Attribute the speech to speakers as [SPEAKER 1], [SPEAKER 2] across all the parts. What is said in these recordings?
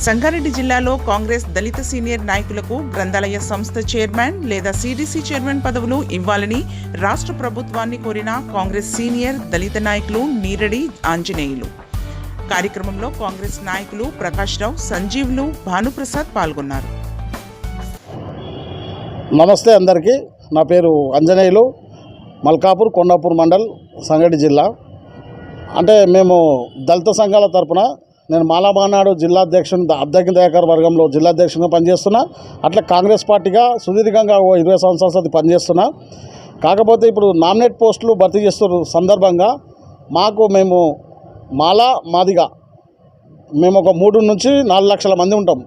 [SPEAKER 1] సంగారెడ్డి జిల్లాలో కాంగ్రెస్ దళిత సీనియర్ నాయకులకు గ్రంథాలయ సంస్థ చైర్మన్ లేదా సిడిసి చైర్మన్ పదవులు ఇవ్వాలని రాష్ట్ర ప్రభుత్వాన్ని కోరిన కాంగ్రెస్ సీనియర్ దళిత నాయకులు నీరడి ఆంజనేయులు. కార్యక్రమంలో కాంగ్రెస్ నాయకులు ప్రకాష్ రావు, సంజీవులు, భానుప్రసాద్ పాల్గొన్నారు.
[SPEAKER 2] నమస్తే అందరికీ. నా పేరు ఆంజనేయులు, మల్కాపూర్ కొండాపూర్ మండల్, సంగారెడ్డి జిల్లా. అంటే మేము దళిత సంఘాల తరపున నేను మాలాబానాడు జిల్లా అధ్యక్షుడు అద్దెకి దయాకర్ వర్గంలో జిల్లా అధ్యక్షుడిగా పనిచేస్తున్నా. అట్లా కాంగ్రెస్ పార్టీగా సుదీర్ఘంగా 20 సంవత్సరాల పనిచేస్తున్నా. కాకపోతే ఇప్పుడు నామినేట్ పోస్టులు భర్తీ చేస్తున్న సందర్భంగా మేము మాదిగా మేము ఒక 3 నుంచి 4 లక్షల మంది ఉంటాం.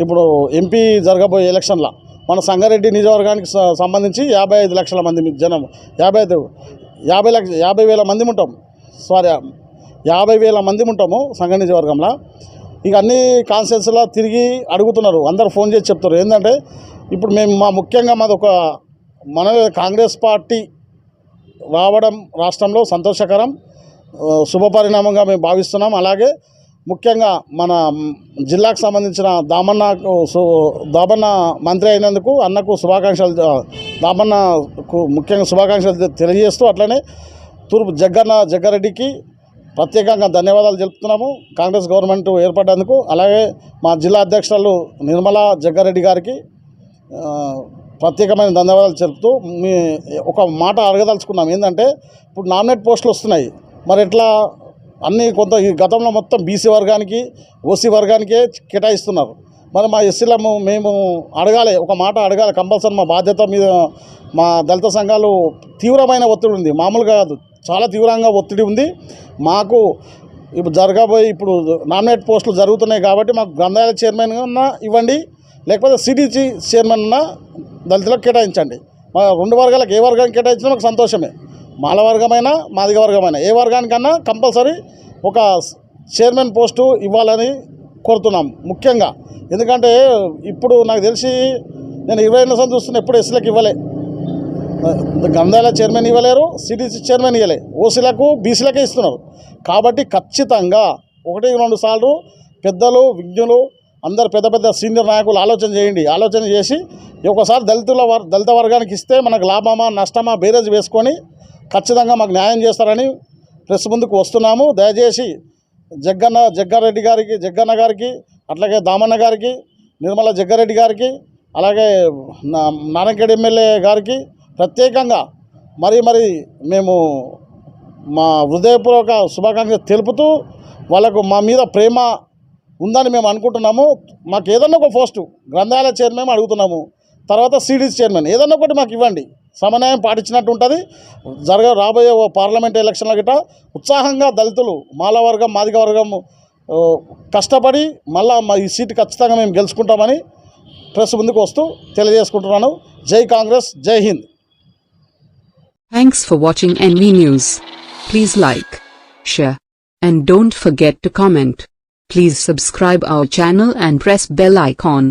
[SPEAKER 2] ఇప్పుడు ఎంపీ జరగబోయే ఎలక్షన్లో మన సంగారెడ్డి నియోజకవర్గానికి సంబంధించి 55 లక్షల మంది జనం, 50,000 మంది ఉంటాం. 50,000 మంది ఉంటాము సంగారెడ్డి నియోజకవర్గంలో. ఇక అన్ని కాన్స్టిట్యున్సీలో తిరిగి అడుగుతున్నారు, అందరు ఫోన్ చేసి చెప్తారు. ఏంటంటే ఇప్పుడు మేము ముఖ్యంగా మన కాంగ్రెస్ పార్టీ రావడం రాష్ట్రంలో సంతోషకరం, శుభపరిణామంగా మేము భావిస్తున్నాం. అలాగే ముఖ్యంగా మన జిల్లాకు సంబంధించిన దామన్న మంత్రి అయినందుకు అన్నకు శుభాకాంక్షలు, దామన్నకు ముఖ్యంగా శుభాకాంక్షలు తెలియజేస్తూ, అట్లనే తూర్పు జగ్గారెడ్డికి ప్రత్యేకంగా ధన్యవాదాలు తెలుపుతున్నాము కాంగ్రెస్ గవర్నమెంట్ ఏర్పడ్డందుకు. అలాగే మా జిల్లా అధ్యక్షురాలు నిర్మలా జగ్గారెడ్డి గారికి ప్రత్యేకమైన ధన్యవాదాలు తెలుపుతూ ఒక మాట అడగదలుచుకున్నాం. ఏంటంటే ఇప్పుడు నామినేట్ పోస్టులు వస్తున్నాయి, మరి ఎట్లా అన్నీ కొంత ఈ గతంలో మొత్తం బీసీ వర్గానికి, ఓసీ వర్గానికే కేటాయిస్తున్నారు. మరి మా ఎస్సీలము మేము అడగాలి, ఒక మాట అడగాలి కంపల్సరీ. మా బాధ్యత మీద మా దళిత సంఘాలు తీవ్రమైన ఒత్తిడి ఉంది, మామూలుగా కాదు, చాలా తీవ్రంగా ఒత్తిడి ఉంది. మాకు ఇప్పుడు నామినేట్ పోస్టులు జరుగుతున్నాయి కాబట్టి మాకు గ్రంథాలయ చైర్మన్ ఉన్నా ఇవ్వండి, లేకపోతే సిడిసి చైర్మన్ ఉన్నా దళితులకు కేటాయించండి. మా 2 వర్గాలకు ఏ వర్గానికి కేటాయించినా మాకు సంతోషమే. మాల వర్గమైనా మాదిగ వర్గమైనా ఏ వర్గానికన్నా కంపల్సరీ ఒక చైర్మన్ పోస్టు ఇవ్వాలని కోరుతున్నాం ముఖ్యంగా. ఎందుకంటే ఇప్పుడు నాకు తెలిసి నేను 20 ఏళ్ళ సంది చూస్తున్నా, ఎప్పుడు ఎస్సీలకు ఇవ్వలే, గ్రంథాలయ చైర్మన్ ఇవ్వలేరు, సిడిసి చైర్మన్ ఇవ్వలే, ఓసీలకు బీసీలకే ఇస్తున్నారు. కాబట్టి ఖచ్చితంగా 1-2 సార్లు పెద్దలు, విజ్ఞులు, అందరు పెద్ద సీనియర్ నాయకులు ఆలోచన చేసి ఒకసారి దళిత వర్గానికి ఇస్తే మనకు లాభమా నష్టమా బేరేజ్ వేసుకొని ఖచ్చితంగా మాకు న్యాయం చేస్తారని ప్రెస్ ముందుకు వస్తున్నాము. దయచేసి జగ్గన్న గారికి అట్లాగే దామన్న గారికి, నిర్మలా జగ్గారెడ్డి గారికి, అలాగే నారాయణఖేడ్ ఎమ్మెల్యే గారికి ప్రత్యేకంగా మరి మేము మా హృదయపూర్వక శుభాకాంక్షలు తెలుపుతూ వాళ్ళకు మా మీద ప్రేమ ఉందని మేము అనుకుంటున్నాము. మాకు ఏదన్నా ఒక పోస్టు గ్రంథాలయ చైర్మన్ అడుగుతున్నాము, తర్వాత సిడిసి చైర్మన్ ఏదన్నా ఒకటి మాకు ఇవ్వండి, సమన్వయం పాటించినట్టు ఉంటుంది. రాబోయే పార్లమెంట్ ఎలక్షన్ల గిట్ట ఉత్సాహంగా దళితులు, మాల వర్గం, మాదిగ వర్గం కష్టపడి మళ్ళీ ఈ సీటు ఖచ్చితంగా మేము గెలుచుకుంటామని ప్రెస్ ముందుకు వస్తూ తెలియజేసుకుంటున్నాను. జై కాంగ్రెస్, జై Hind.
[SPEAKER 3] Thanks for watching NV News. Please like, share, and don't forget to comment. Please subscribe our channel and press bell icon.